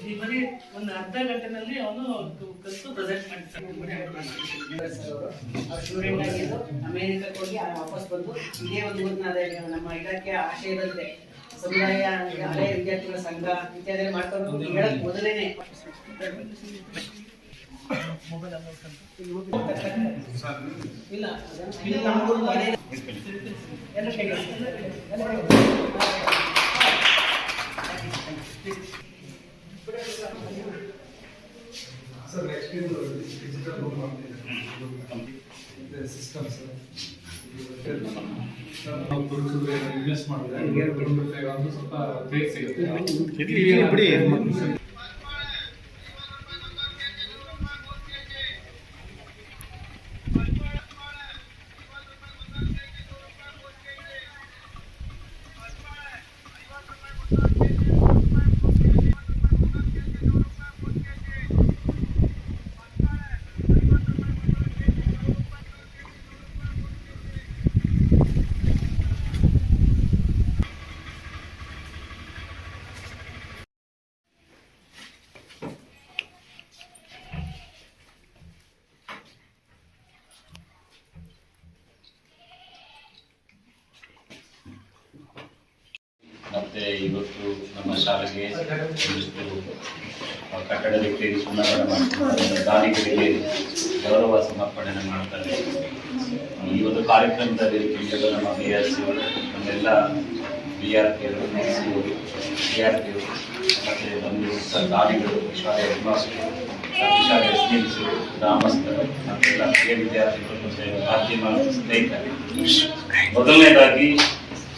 ಈ ಬರೀ ಒಂದು ಅರ್ಧ ಗಂಟೆನಲ್ಲಿ ಅವನು ಕಲಿತು ಪ್ರೆಸೆಂಟ್ ಮಾಡ್ತಾರೆ. ಅಮೆರಿಕಕ್ಕೆ ಹೋಗಿ ವಾಪಸ್ ಬಂದು ಇದೇ ಒಂದು ಊರಿನ ನಮ್ಮ ಇಲಾಖೆಯ ಆಶಯದಂತೆ ಸಮುದಾಯ ಹಳೆಯ ವಿದ್ಯಾರ್ಥಿಗಳ ಸಂಘ ಇತ್ಯಾದಿ ಮಾಡ್ಕೊಂಡು ಹೇಳಕ್ ಮೊದಲೇನೆ ಇಲ್ಲ Sir, next is digital room the system, sir. ನಾವು ತುರ್ಚುಗೆ ಇನ್ವೆಸ್ಟ್ ಮಾಡಿದ್ರೆ ಒಂದು ಸ್ವಲ್ಪ ಕ್ರೇಜ್ ಸಿಗುತ್ತೆ. ಮತ್ತೆ ಇವತ್ತು ನಮ್ಮ ಶಾಲೆಗೆ ಒಂದಿಷ್ಟು ಕಟ್ಟಡ ರೀತಿಯಲ್ಲಿ ಸುಣ್ಣವನ್ನು ಮಾಡ್ತಾರೆ, ದಾನಿಗಳಿಗೆ ಗೌರವ ಸಮರ್ಪಣೆಯನ್ನು ಮಾಡ್ತಾರೆ. ಈ ಒಂದು ಕಾರ್ಯಕ್ರಮದ ವೇದಿಕೆಯಲ್ಲಿ ನಮ್ಮ BRC ನಮ್ಮೆಲ್ಲ BRPಗಳು, BRPಗಳು ಮತ್ತು ನಮ್ಮ ದಾನಿಗಳು, ಶಾಲೆಯ ಹೆಡ್ಮಾಸ್ಟರು, ಶಾಲೆಯ ಸ್ನೇಹಿತರು, ಗ್ರಾಮಸ್ಥರು ಮತ್ತೆಲ್ಲ ಪ್ರಿಯ ವಿದ್ಯಾರ್ಥಿಗಳು ಮತ್ತು ಮಾಧ್ಯಮ ಸ್ನೇಹಿತರು, ಮೊದಲನೇದಾಗಿ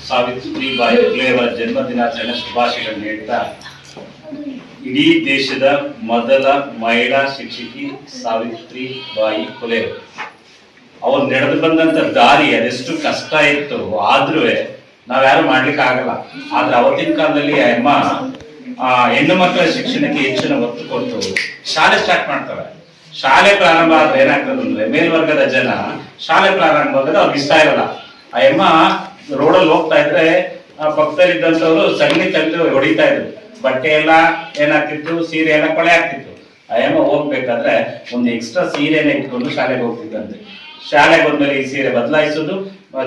ಸಾವಿತ್ರಿಬಾಯಿ ಫುಲೆ ಅವರ ಜನ್ಮದಿನಾಚರಣೆ ಶುಭಾಶಯಗಳನ್ನು ನೀಡ್ತಾ, ಇಡೀ ದೇಶದ ಮೊದಲ ಮಹಿಳಾ ಶಿಕ್ಷಕಿ ಸಾವಿತ್ರಿಬಾಯಿ ಫುಲೆ ಅವ್ರು ನಡೆದು ಬಂದಂತ ದಾರಿ ಅದೆಷ್ಟು ಕಷ್ಟ ಇತ್ತು, ಆದ್ರೂ ನಾವ್ಯಾರು ಮಾಡ್ಲಿಕ್ಕೆ ಆಗಲ್ಲ. ಆದ್ರೆ ಅವತ್ತಿನ ಕಾಲದಲ್ಲಿ ಅಮ್ಮ ಹೆಣ್ಣು ಮಕ್ಕಳ ಶಿಕ್ಷಣಕ್ಕೆ ಹೆಚ್ಚಿನ ಒತ್ತು ಕೊಟ್ಟು ಶಾಲೆ ಸ್ಟಾರ್ಟ್ ಮಾಡ್ತಾರೆ. ಶಾಲೆ ಪ್ರಾರಂಭ ಆದ್ರೆ ಏನಾಗ್ತದೆ ಅಂದ್ರೆ ಮೇಲ್ವರ್ಗದ ಜನ ಶಾಲೆ ಪ್ರಾರಂಭ ಆದ್ರೆ ಅವ್ರಿಗೆ ಇಷ್ಟ ಇರಲ್ಲ. ಆ ಅಮ್ಮ ರೋಡಲ್ಲಿ ಹೋಗ್ತಾ ಇದ್ರೆ ಪಕ್ಕದಲ್ಲಿದ್ದಂಥವ್ರು ಸಗಣಿ ತೆಗೆದು ಹೊಡಿತಾ ಇದ್ರು, ಬಟ್ಟೆ ಎಲ್ಲ ಏನಾಗ್ತಿತ್ತು, ಸೀರೆ ಎಲ್ಲ ಕೊಳೆ ಆಗ್ತಿತ್ತು. ಅಯ್ಯಮ್ಮ ಹೋಗ್ಬೇಕಾದ್ರೆ ಒಂದು ಎಕ್ಸ್ಟ್ರಾ ಸೀರೆನ ಇಟ್ಕೊಂಡು ಶಾಲೆಗೆ ಹೋಗ್ತಿದ್ದಂತೆ. ಶಾಲೆಗೆ ಹೋದ್ಮೇಲೆ ಈ ಸೀರೆ ಬದಲಾಯಿಸೋದು,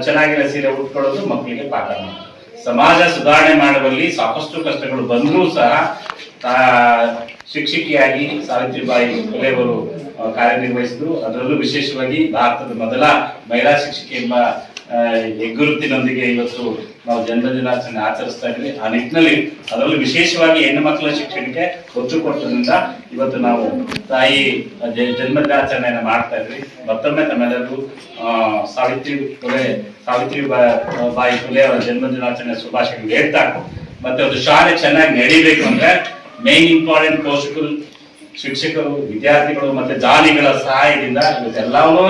ಚೆನ್ನಾಗಿರೋ ಸೀರೆ ಉಟ್ಕೊಳ್ಳೋದು, ಮಕ್ಕಳಿಗೆ ಪಾಠ ಮಾಡೋದು. ಸಮಾಜ ಸುಧಾರಣೆ ಮಾಡುವಲ್ಲಿ ಸಾಕಷ್ಟು ಕಷ್ಟಗಳು ಬಂದರೂ ಸಹ ಶಿಕ್ಷಕಿಯಾಗಿ ಸಾವಿತ್ರಿಬಾಯಿ ಫುಲೆ ಅವರು ಕಾರ್ಯನಿರ್ವಹಿಸಿದ್ರು. ಅದರಲ್ಲೂ ವಿಶೇಷವಾಗಿ ಭಾರತದ ಮೊದಲ ಮಹಿಳಾ ಶಿಕ್ಷಕಿ ಎಂಬ ಹೆಗ್ಗುರುತಿನೊಂದಿಗೆ ಇವತ್ತು ನಾವು ಜನ್ಮದಿನಾಚರಣೆ ಆಚರಿಸ್ತಾ ಇದ್ವಿ. ಆ ನಿಟ್ಟಿನಲ್ಲಿ ಅದರಲ್ಲೂ ವಿಶೇಷವಾಗಿ ಹೆಣ್ಣು ಮಕ್ಕಳ ಶಿಕ್ಷಣಕ್ಕೆ ಒತ್ತು ಕೊಟ್ಟದ್ರಿಂದ ಇವತ್ತು ನಾವು ತಾಯಿ ಜನ್ಮದಿನಾಚರಣೆಯನ್ನು ಮಾಡ್ತಾ ಇದ್ವಿ. ಮತ್ತೊಮ್ಮೆ ತಮ್ಮೆಲ್ಲರಿಗೂ ಸಾವಿತ್ರಿಬಾಯಿ ಫುಲೆ ಅವರ ಜನ್ಮದಿನಾಚರಣೆ ಶುಭಾಶಯಗಳು ಹೇಳ್ತಾ, ಮತ್ತೆ ಒಂದು ಶಾಲೆ ಚೆನ್ನಾಗಿ ನಡೀಬೇಕು ಅಂದ್ರೆ ಮೇನ್ ಇಂಪಾರ್ಟೆಂಟ್ ಪೋಷಕರು, ಶಿಕ್ಷಕರು, ವಿದ್ಯಾರ್ಥಿಗಳು ಮತ್ತೆ ದಾನಿಗಳ ಸಹಾಯದಿಂದ ಇವತ್ತೆಲ್ಲವನ್ನೂ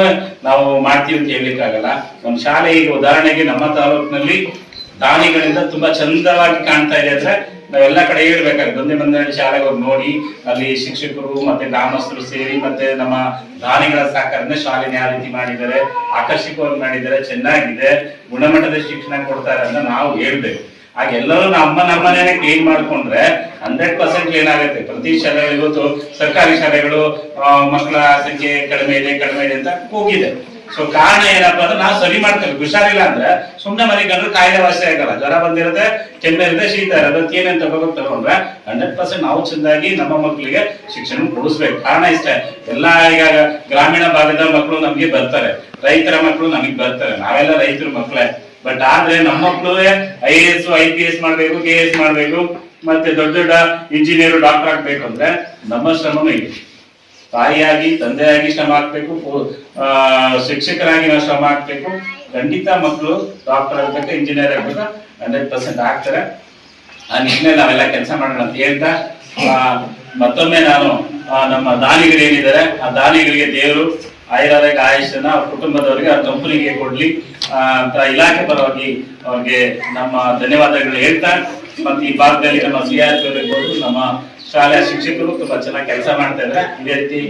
ನಾವು ಮಾಡ್ತೀವಿ ಅಂತ ಹೇಳಲಿಕ್ಕಾಗಲ್ಲ. ಒಂದು ಶಾಲೆ ಈಗ ಉದಾಹರಣೆಗೆ ನಮ್ಮ ತಾಲೂಕಿನಲ್ಲಿ ದಾನಿಗಳಿಂದ ತುಂಬಾ ಚಂದವಾಗಿ ಕಾಣ್ತಾ ಇದೆ ಅಂದ್ರೆ ನಾವೆಲ್ಲ ಕಡೆ ಹೇಳ್ಬೇಕಾಗುತ್ತೆ. ಒಂದೇ ಶಾಲೆಗೆ ಹೋಗಿ ನೋಡಿ, ಅಲ್ಲಿ ಶಿಕ್ಷಕರು ಮತ್ತೆ ಗ್ರಾಮಸ್ಥರು ಸೇರಿ ಮತ್ತೆ ನಮ್ಮ ದಾನಿಗಳ ಸಹಕಾರದಿಂದ ಶಾಲೆನ ಯಾವ ರೀತಿ ಮಾಡಿದ್ದಾರೆ, ಆಕರ್ಷಕವಾಗಿ ಮಾಡಿದ್ದಾರೆ, ಚೆನ್ನಾಗಿದೆ, ಗುಣಮಟ್ಟದ ಶಿಕ್ಷಣ ಕೊಡ್ತಾರೆ ಅಂತ ನಾವು ಹೇಳ್ಬೇಕು. ಹಾಗೆಲ್ಲರೂ ನಮ್ಮನೇನೆ ಕ್ಲೀನ್ ಮಾಡ್ಕೊಂಡ್ರೆ 100% ಏನಾಗುತ್ತೆ. ಪ್ರತಿ ಶಾಲೆಗಳು ಇವತ್ತು ಸರ್ಕಾರಿ ಶಾಲೆಗಳು ಮಕ್ಕಳ ಸಂಖ್ಯೆ ಕಡಿಮೆ ಇದೆ ಅಂತ ಕೂಗಿದೆ. ಸೊ ಕಾರಣ ಏನಪ್ಪಾ ಅಂದ್ರೆ ನಾವು ಸರಿ ಮಾಡ್ತೇವೆ. ಹುಷಾರಿಲ್ಲ ಅಂದ್ರೆ ಸುಮ್ಮನೆ ಮನೆಗೆ ಗಂಡ್ರು ಕಾಯಿಲೆ ವಾಸಿ ಆಗಲ್ಲ. ಜ್ವರ ಬಂದಿರುತ್ತೆ, ಕೆಮ್ಮಿರುತ್ತೆ, ಶೀತ ಇರೋದು, ಏನೇನು ತಗೊಂಡ್ರೆ 100% ನಾವು ಚೆಂದಾಗಿ ನಮ್ಮ ಮಕ್ಕಳಿಗೆ ಶಿಕ್ಷಣ ಕೊಡಿಸ್ಬೇಕು. ಕಾರಣ ಇಷ್ಟೇ, ಎಲ್ಲ ಈಗ ಗ್ರಾಮೀಣ ಭಾಗದ ಮಕ್ಕಳು ನಮ್ಗೆ ಬರ್ತಾರೆ, ರೈತರ ಮಕ್ಕಳು ನಮಗ್ ಬರ್ತಾರೆ, ನಾವೆಲ್ಲ ರೈತರ ಮಕ್ಕಳೇ. ಬಟ್ ಆದ್ರೆ ನಮ್ಮ ಮಕ್ಕಳು IAS, IPS ಮಾಡ್ಬೇಕು, KS ಮಾಡ್ಬೇಕು, ಮತ್ತೆ ದೊಡ್ಡ ದೊಡ್ಡ ಇಂಜಿನಿಯರ್, ಡಾಕ್ಟರ್ ಆಗ್ಬೇಕು ಅಂದ್ರೆ ನಮ್ಮ ಶ್ರಮನೂ ಇದೆ. ತಾಯಿಯಾಗಿ ತಂದೆಯಾಗಿ ಶ್ರಮ ಹಾಕ್ಬೇಕು, ಶಿಕ್ಷಕರಾಗಿ ನಾವು ಶ್ರಮ ಹಾಕ್ಬೇಕು. ಖಂಡಿತ ಮಕ್ಕಳು ಡಾಕ್ಟರ್ ಆಗ್ಬೇಕು, ಇಂಜಿನಿಯರ್ ಆಗ್ಬೇಕು, 100% ಆಗ್ತಾರೆ. ಆ ನಿಟ್ಟಿನಲ್ಲಿ ನಾವೆಲ್ಲ ಕೆಲಸ ಮಾಡೋಣ ಅಂತ ಹೇಳ್ತಾ, ಮತ್ತೊಮ್ಮೆ ನಾನು ನಮ್ಮ ದಾನಿಗಳು ಏನಿದ್ದಾರೆ ಆ ದಾನಿಗಳಿಗೆ ದೇವರು ಆಯುರಾರೋಗ್ಯ ಆಯುಷನ್ನ ಅವ್ರ ಕುಟುಂಬದವರಿಗೆ, ಅವ್ರ ಕಂಪನಿಗೆ ಕೊಡ್ಲಿ ಅಂತ ಇಲಾಖೆ ಪರವಾಗಿ ಅವ್ರಿಗೆ ನಮ್ಮ ಧನ್ಯವಾದಗಳು ಹೇಳ್ತಾ, ಮತ್ತೆ ಈ ಭಾಗದಲ್ಲಿ ನಮ್ಮ CRP ಇರ್ಬೋದು, ನಮ್ಮ ಶಾಲೆಯ ಶಿಕ್ಷಕರು ತುಂಬಾ ಚೆನ್ನಾಗಿ ಕೆಲಸ ಮಾಡ್ತಾ ಇದ್ರೆ ಇದೇ ರೀತಿ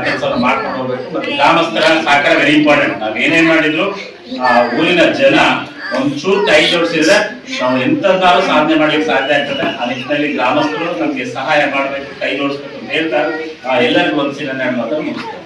ಕೆಲಸವನ್ನು ಮಾಡ್ಕೊಂಡು ಹೋಗ್ಬೇಕು. ಮತ್ತೆ ಗ್ರಾಮಸ್ಥರ ಸಹಕಾರ ವೆರಿ ಇಂಪಾರ್ಟೆಂಟ್. ನಾವ್ ಏನೇನ್ ಮಾಡಿದ್ರು ಊರಿನ ಜನ ಒಂಚೂರು ಕೈ ಜೋಡಿಸಿದ್ರೆ ನಾವು ಎಂತದ್ದಾದ್ರೂ ಸಾಧನೆ ಮಾಡ್ಲಿಕ್ಕೆ ಸಾಧ್ಯ ಆಗ್ತದೆ. ಆ ನಿಟ್ಟಿನಲ್ಲಿ ಗ್ರಾಮಸ್ಥರು ನಮ್ಗೆ ಸಹಾಯ ಮಾಡ್ಬೇಕು, ಕೈ ಜೋಡಿಸ್ಬೇಕು ಅಂತ ಹೇಳ್ತಾ ಎಲ್ಲರಿಗೂ ಒಂದ್ಸಿನ ಮಾತನ್ನು ಮುಗಿಸ್ತೇವೆ.